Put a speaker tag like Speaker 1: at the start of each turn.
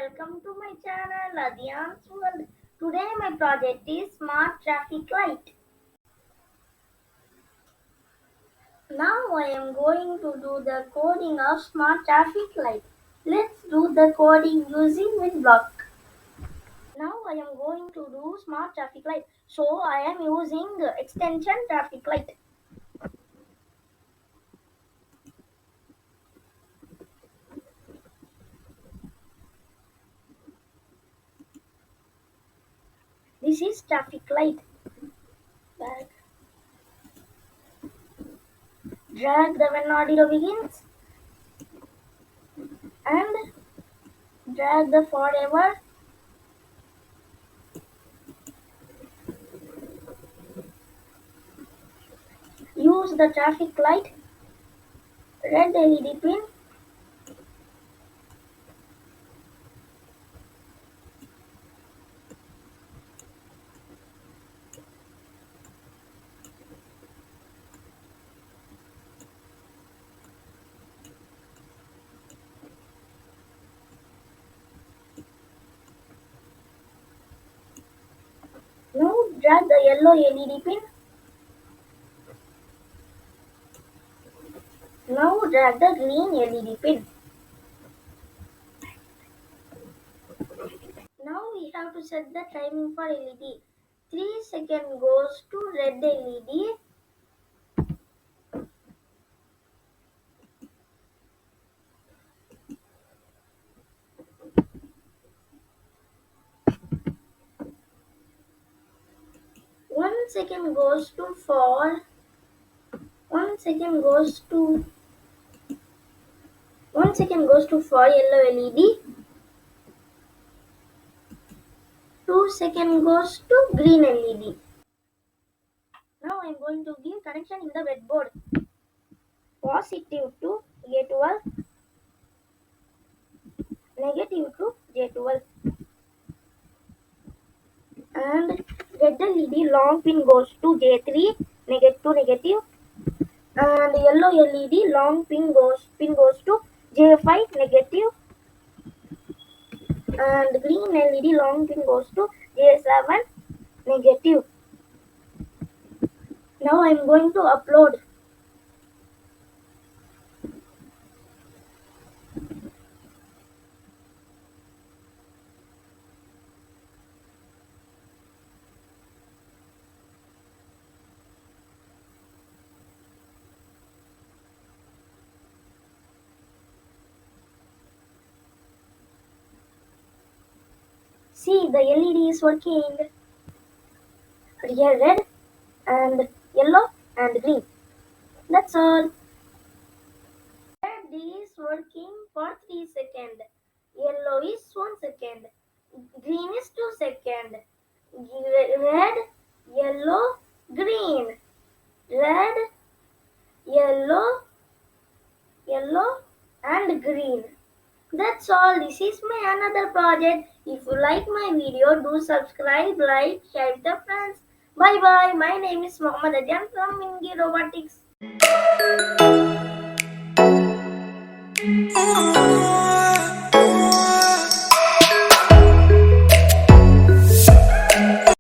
Speaker 1: welcome to my channel Adyan's World. Today my project is Smart Traffic Light. Now I am going to do the coding of Smart Traffic Light. Let's do the coding using WinBlock. Now I am going to do Smart Traffic Light. So I am using extension Traffic Light. This is Traffic Light. Drag the when audio begins and drag the forever. Use the traffic light, red LED pin, now drag the yellow LED pin, now drag the green LED pin. Now we have to set the timing for LED. 3 seconds goes to red LED, 1 second goes to for, 1 second goes to 1 second goes to for yellow LED, 2 second goes to green LED. Now I am going to give connection in the breadboard. Positive to A12, negative to J12. And red LED long pin goes to J3, negative to negative. And yellow LED long pin goes to J5, negative. And green LED long pin goes to J7, negative. Now I am going to upload. See, the LED is working. Here red and yellow and green. That's all. Red is working for 3 seconds. Yellow is 1 second. Green is 2 seconds. Red, yellow, green. Red, yellow, and green. That's all. This is my another project. If you like my video, do subscribe, like, share with your friends. Bye bye. My name is Mohammed Adyan from Wiingy Robotics.